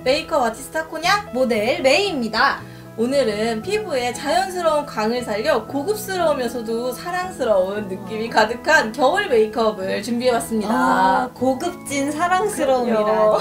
메이크업 아티스트 하코냥 모델 메이입니다. 오늘은 피부에 자연스러운 광을 살려 고급스러우면서도 사랑스러운 느낌이 가득한 겨울 메이크업을 준비해봤습니다. 고급진 사랑스러움이라니요.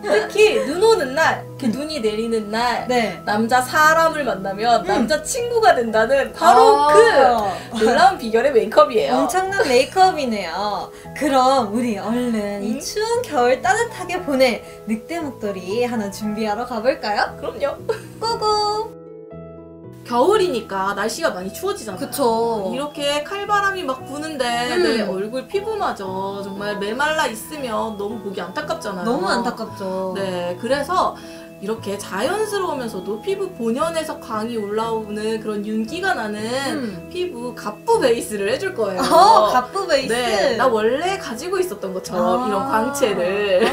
특히 눈 오는 날, 이렇게 눈이 내리는 날 남자 사람을 만나면 남자 친구가 된다는 바로 그 놀라운 비결의 메이크업이에요. 엄청난 메이크업이네요. 그럼 우리 얼른 이 추운 겨울 따뜻하게 보낼 늑대 목도리 하나 준비하러 가볼까요? 그럼요. 고고! 겨울이니까 날씨가 많이 추워지잖아요. 그쵸. 이렇게 칼바람이 막 부는데 내 얼굴 피부마저 정말 메말라 있으면 너무 보기 안타깝잖아요. 너무 안타깝죠. 네, 그래서 이렇게 자연스러우면서도 피부 본연에서 광이 올라오는 그런 윤기가 나는 피부 갑부 베이스를 해줄 거예요. 갑부 베이스? 네, 나 원래 가지고 있었던 것처럼 이런 광채를.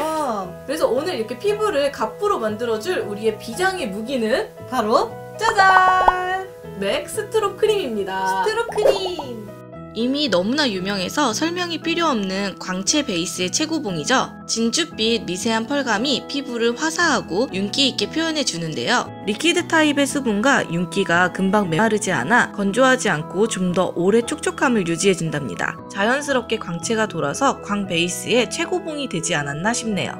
그래서 오늘 이렇게 피부를 갑부로 만들어줄 우리의 비장의 무기는 바로 짜잔! 맥 스트로 크림입니다. 스트로 크림! 이미 너무나 유명해서 설명이 필요 없는 광채 베이스의 최고봉이죠. 진주빛 미세한 펄감이 피부를 화사하고 윤기 있게 표현해 주는데요. 리퀴드 타입의 수분과 윤기가 금방 메마르지 않아 건조하지 않고 좀 더 오래 촉촉함을 유지해 준답니다. 자연스럽게 광채가 돌아서 광 베이스의 최고봉이 되지 않았나 싶네요.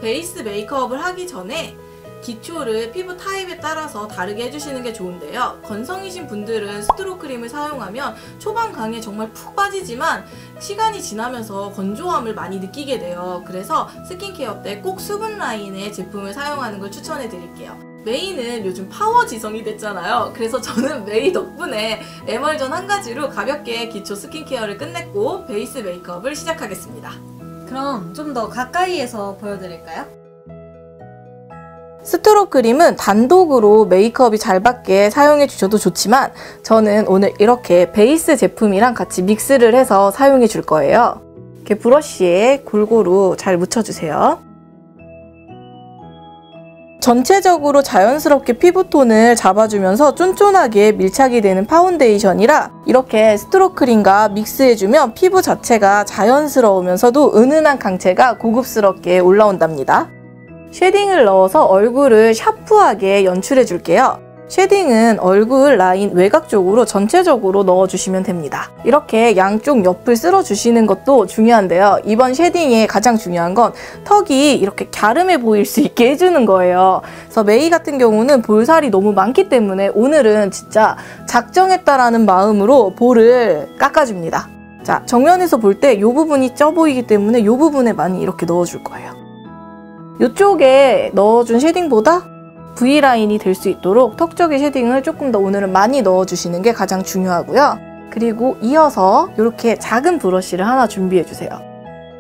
베이스 메이크업을 하기 전에 기초를 피부 타입에 따라서 다르게 해주시는 게 좋은데요. 건성이신 분들은 스트로 크림을 사용하면 초반 광에 정말 푹 빠지지만 시간이 지나면서 건조함을 많이 느끼게 돼요. 그래서 스킨케어 때 꼭 수분 라인의 제품을 사용하는 걸 추천해 드릴게요. 메이는 요즘 파워 지성이 됐잖아요. 그래서 저는 메이 덕분에 에멀전 한 가지로 가볍게 기초 스킨케어를 끝냈고 베이스 메이크업을 시작하겠습니다. 그럼 좀 더 가까이에서 보여드릴까요? 스트로 크림은 단독으로 메이크업이 잘 받게 사용해 주셔도 좋지만 저는 오늘 이렇게 베이스 제품이랑 같이 믹스를 해서 사용해 줄 거예요. 이렇게 브러쉬에 골고루 잘 묻혀주세요. 전체적으로 자연스럽게 피부톤을 잡아주면서 쫀쫀하게 밀착이 되는 파운데이션이라 이렇게 스트로 크림과 믹스해주면 피부 자체가 자연스러우면서도 은은한 광채가 고급스럽게 올라온답니다. 쉐딩을 넣어서 얼굴을 샤프하게 연출해줄게요. 쉐딩은 얼굴 라인 외곽 쪽으로 전체적으로 넣어주시면 됩니다. 이렇게 양쪽 옆을 쓸어주시는 것도 중요한데요. 이번 쉐딩의 가장 중요한 건 턱이 이렇게 갸름해 보일 수 있게 해주는 거예요. 그래서 메이 같은 경우는 볼살이 너무 많기 때문에 오늘은 진짜 작정했다라는 마음으로 볼을 깎아줍니다. 자, 정면에서 볼 때 이 부분이 쪄 보이기 때문에 이 부분에 많이 이렇게 넣어줄 거예요. 이쪽에 넣어준 쉐딩보다 V라인이 될 수 있도록 턱 쪽의 쉐딩을 조금 더 오늘은 많이 넣어주시는 게 가장 중요하고요. 그리고 이어서 이렇게 작은 브러쉬를 하나 준비해주세요.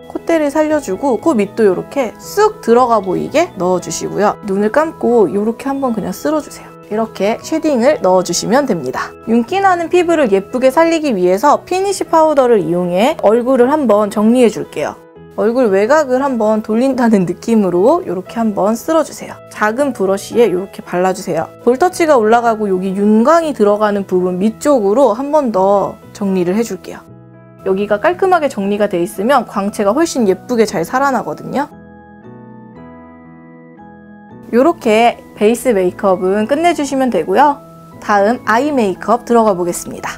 콧대를 살려주고 코 밑도 이렇게 쑥 들어가 보이게 넣어주시고요. 눈을 감고 이렇게 한번 그냥 쓸어주세요. 이렇게 쉐딩을 넣어주시면 됩니다. 윤기 나는 피부를 예쁘게 살리기 위해서 피니쉬 파우더를 이용해 얼굴을 한번 정리해줄게요. 얼굴 외곽을 한번 돌린다는 느낌으로 이렇게 한번 쓸어주세요. 작은 브러쉬에 이렇게 발라주세요. 볼터치가 올라가고 여기 윤광이 들어가는 부분 밑쪽으로 한 번 더 정리를 해줄게요. 여기가 깔끔하게 정리가 돼 있으면 광채가 훨씬 예쁘게 잘 살아나거든요. 이렇게 베이스 메이크업은 끝내주시면 되고요. 다음 아이 메이크업 들어가 보겠습니다.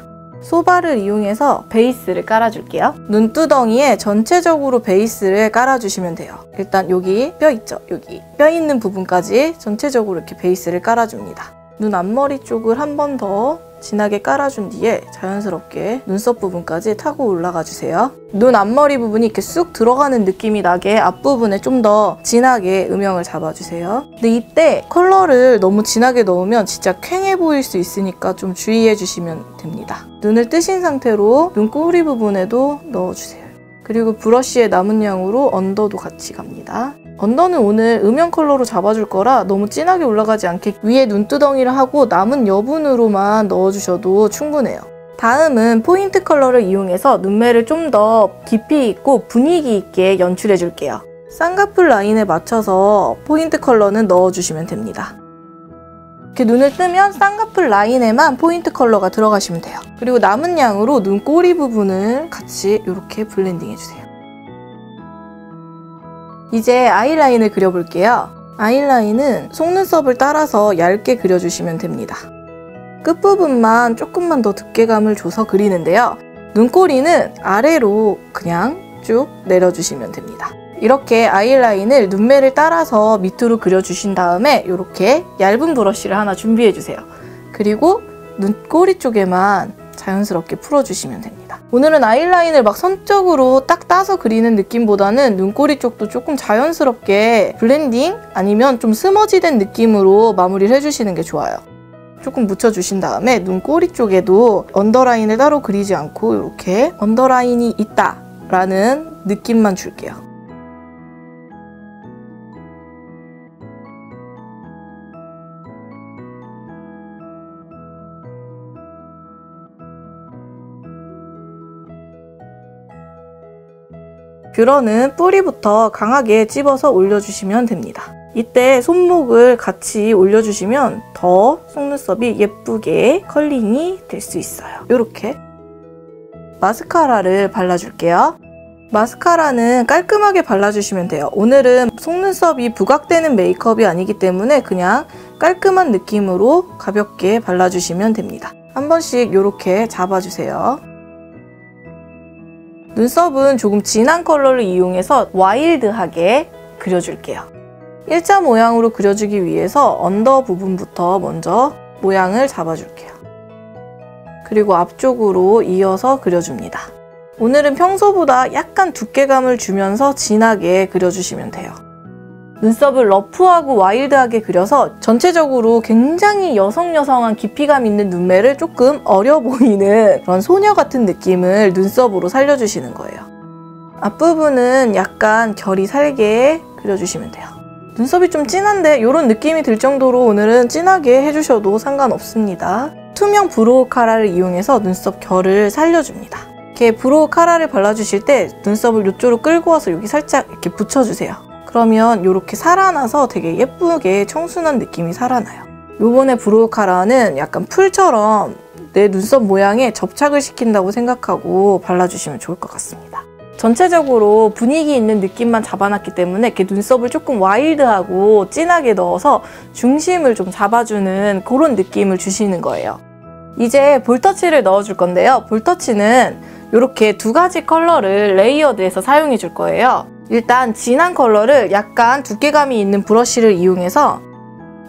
소바를 이용해서 베이스를 깔아줄게요. 눈두덩이에 전체적으로 베이스를 깔아주시면 돼요. 일단 여기 뼈 있죠? 여기 뼈 있는 부분까지 전체적으로 이렇게 베이스를 깔아줍니다. 눈 앞머리 쪽을 한 번 더 진하게 깔아준 뒤에 자연스럽게 눈썹 부분까지 타고 올라가 주세요. 눈 앞머리 부분이 이렇게 쑥 들어가는 느낌이 나게 앞부분에 좀 더 진하게 음영을 잡아주세요. 근데 이때 컬러를 너무 진하게 넣으면 진짜 퀭해 보일 수 있으니까 좀 주의해 주시면 됩니다. 눈을 뜨신 상태로 눈꼬리 부분에도 넣어주세요. 그리고 브러쉬의 남은 양으로 언더도 같이 갑니다. 언더는 오늘 음영 컬러로 잡아줄 거라 너무 진하게 올라가지 않게 위에 눈두덩이를 하고 남은 여분으로만 넣어주셔도 충분해요. 다음은 포인트 컬러를 이용해서 눈매를 좀 더 깊이 있고 분위기 있게 연출해 줄게요. 쌍꺼풀 라인에 맞춰서 포인트 컬러는 넣어주시면 됩니다. 이렇게 눈을 뜨면 쌍꺼풀 라인에만 포인트 컬러가 들어가시면 돼요. 그리고 남은 양으로 눈꼬리 부분을 같이 이렇게 블렌딩 해주세요. 이제 아이라인을 그려볼게요. 아이라인은 속눈썹을 따라서 얇게 그려주시면 됩니다. 끝부분만 조금만 더 두께감을 줘서 그리는데요. 눈꼬리는 아래로 그냥 쭉 내려주시면 됩니다. 이렇게 아이라인을 눈매를 따라서 밑으로 그려주신 다음에 이렇게 얇은 브러쉬를 하나 준비해주세요. 그리고 눈꼬리 쪽에만 자연스럽게 풀어주시면 됩니다. 오늘은 아이라인을 막 선적으로 딱 따서 그리는 느낌보다는 눈꼬리 쪽도 조금 자연스럽게 블렌딩 아니면 좀 스머지된 느낌으로 마무리를 해주시는 게 좋아요. 조금 묻혀주신 다음에 눈꼬리 쪽에도 언더라인을 따로 그리지 않고 이렇게 언더라인이 있다 라는 느낌만 줄게요. 뷰러는 뿌리부터 강하게 찝어서 올려주시면 됩니다. 이때 손목을 같이 올려주시면 더 속눈썹이 예쁘게 컬링이 될 수 있어요. 이렇게 마스카라를 발라줄게요. 마스카라는 깔끔하게 발라주시면 돼요. 오늘은 속눈썹이 부각되는 메이크업이 아니기 때문에 그냥 깔끔한 느낌으로 가볍게 발라주시면 됩니다. 한 번씩 이렇게 잡아주세요. 눈썹은 조금 진한 컬러를 이용해서 와일드하게 그려줄게요. 일자 모양으로 그려주기 위해서 언더 부분부터 먼저 모양을 잡아줄게요. 그리고 앞쪽으로 이어서 그려줍니다. 오늘은 평소보다 약간 두께감을 주면서 진하게 그려주시면 돼요. 눈썹을 러프하고 와일드하게 그려서 전체적으로 굉장히 여성여성한 깊이감 있는 눈매를 조금 어려 보이는 그런 소녀 같은 느낌을 눈썹으로 살려주시는 거예요. 앞부분은 약간 결이 살게 그려주시면 돼요. 눈썹이 좀 진한데 이런 느낌이 들 정도로 오늘은 진하게 해주셔도 상관없습니다. 투명 브로우 카라를 이용해서 눈썹 결을 살려줍니다. 이렇게 브로우 카라를 발라주실 때 눈썹을 이쪽으로 끌고 와서 여기 살짝 이렇게 붙여주세요. 그러면 이렇게 살아나서 되게 예쁘게 청순한 느낌이 살아나요. 요번에 브로우 카라는 약간 풀처럼 내 눈썹 모양에 접착을 시킨다고 생각하고 발라주시면 좋을 것 같습니다. 전체적으로 분위기 있는 느낌만 잡아놨기 때문에 이렇게 눈썹을 조금 와일드하고 진하게 넣어서 중심을 좀 잡아주는 그런 느낌을 주시는 거예요. 이제 볼터치를 넣어줄 건데요. 볼터치는 이렇게 두 가지 컬러를 레이어드해서 사용해 줄 거예요. 일단 진한 컬러를 약간 두께감이 있는 브러쉬를 이용해서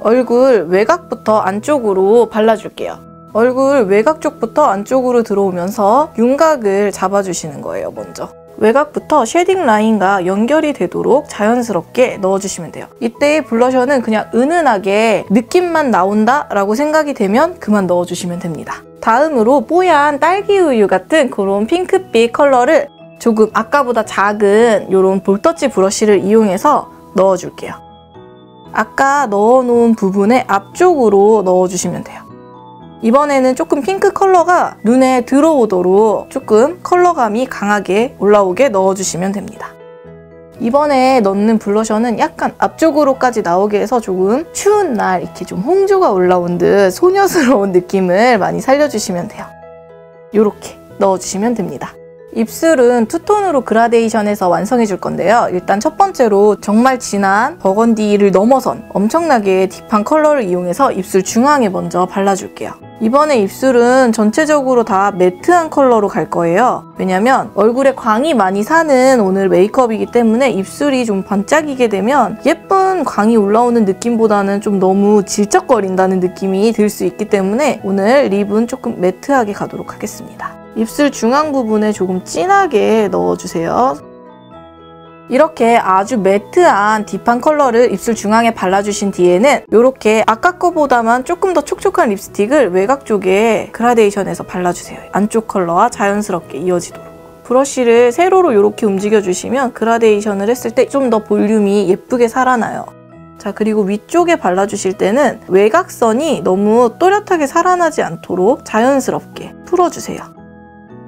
얼굴 외곽부터 안쪽으로 발라줄게요. 얼굴 외곽 쪽부터 안쪽으로 들어오면서 윤곽을 잡아주시는 거예요, 먼저. 외곽부터 쉐딩 라인과 연결이 되도록 자연스럽게 넣어주시면 돼요. 이때 블러셔는 그냥 은은하게 느낌만 나온다 라고 생각이 되면 그만 넣어주시면 됩니다. 다음으로 뽀얀 딸기우유 같은 그런 핑크빛 컬러를 조금 아까보다 작은 이런 볼터치 브러쉬를 이용해서 넣어줄게요. 아까 넣어놓은 부분의 앞쪽으로 넣어주시면 돼요. 이번에는 조금 핑크 컬러가 눈에 들어오도록 조금 컬러감이 강하게 올라오게 넣어주시면 됩니다. 이번에 넣는 블러셔는 약간 앞쪽으로까지 나오게 해서 조금 추운 날 이렇게 좀 홍조가 올라온 듯 소녀스러운 느낌을 많이 살려주시면 돼요. 이렇게 넣어주시면 됩니다. 입술은 투톤으로 그라데이션해서 완성해 줄 건데요. 일단 첫 번째로 정말 진한 버건디를 넘어선 엄청나게 딥한 컬러를 이용해서 입술 중앙에 먼저 발라줄게요. 이번에 입술은 전체적으로 다 매트한 컬러로 갈 거예요. 왜냐면 얼굴에 광이 많이 사는 오늘 메이크업이기 때문에 입술이 좀 반짝이게 되면 예쁜 광이 올라오는 느낌보다는 좀 너무 질척거린다는 느낌이 들 수 있기 때문에 오늘 립은 조금 매트하게 가도록 하겠습니다. 입술 중앙 부분에 조금 진하게 넣어주세요. 이렇게 아주 매트한 딥한 컬러를 입술 중앙에 발라주신 뒤에는 이렇게 아까 거보다만 조금 더 촉촉한 립스틱을 외곽 쪽에 그라데이션해서 발라주세요. 안쪽 컬러와 자연스럽게 이어지도록. 브러쉬를 세로로 이렇게 움직여주시면 그라데이션을 했을 때 좀 더 볼륨이 예쁘게 살아나요. 자, 그리고 위쪽에 발라주실 때는 외곽선이 너무 또렷하게 살아나지 않도록 자연스럽게 풀어주세요.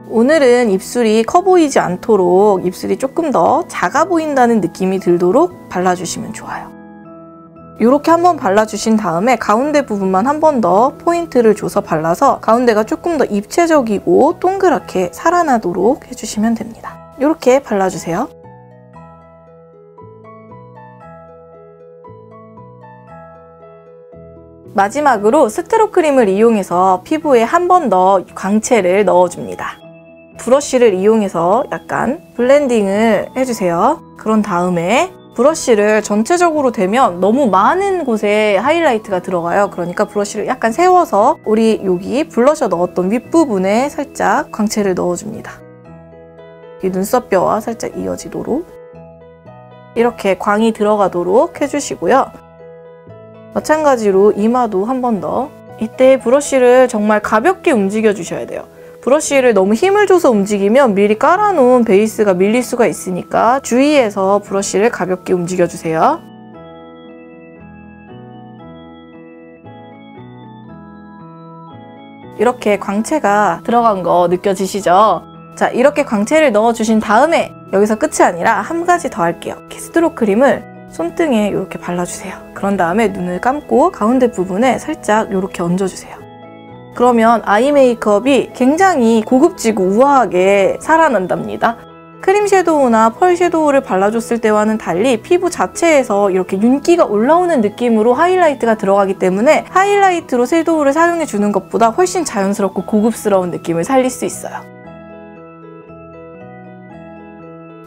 오늘은 입술이 커 보이지 않도록 입술이 조금 더 작아 보인다는 느낌이 들도록 발라주시면 좋아요. 이렇게 한번 발라주신 다음에 가운데 부분만 한 번 더 포인트를 줘서 발라서 가운데가 조금 더 입체적이고 동그랗게 살아나도록 해주시면 됩니다. 이렇게 발라주세요. 마지막으로 스트로 크림을 이용해서 피부에 한 번 더 광채를 넣어줍니다. 브러쉬를 이용해서 약간 블렌딩을 해주세요. 그런 다음에 브러쉬를 전체적으로 대면 너무 많은 곳에 하이라이트가 들어가요. 그러니까 브러쉬를 약간 세워서 우리 여기 블러셔 넣었던 윗부분에 살짝 광채를 넣어줍니다. 이 눈썹뼈와 살짝 이어지도록 이렇게 광이 들어가도록 해주시고요. 마찬가지로 이마도 한 번 더. 이때 브러쉬를 정말 가볍게 움직여 주셔야 돼요. 브러쉬를 너무 힘을 줘서 움직이면 미리 깔아놓은 베이스가 밀릴 수가 있으니까 주의해서 브러쉬를 가볍게 움직여주세요. 이렇게 광채가 들어간 거 느껴지시죠? 자, 이렇게 광채를 넣어주신 다음에 여기서 끝이 아니라 한 가지 더 할게요. 스트로 크림을 손등에 이렇게 발라주세요. 그런 다음에 눈을 감고 가운데 부분에 살짝 이렇게 얹어주세요. 그러면 아이 메이크업이 굉장히 고급지고 우아하게 살아난답니다. 크림 섀도우나 펄 섀도우를 발라줬을 때와는 달리 피부 자체에서 이렇게 윤기가 올라오는 느낌으로 하이라이트가 들어가기 때문에 하이라이트로 섀도우를 사용해주는 것보다 훨씬 자연스럽고 고급스러운 느낌을 살릴 수 있어요.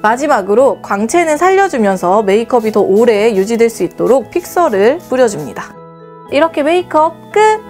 마지막으로 광채는 살려주면서 메이크업이 더 오래 유지될 수 있도록 픽서를 뿌려줍니다. 이렇게 메이크업 끝!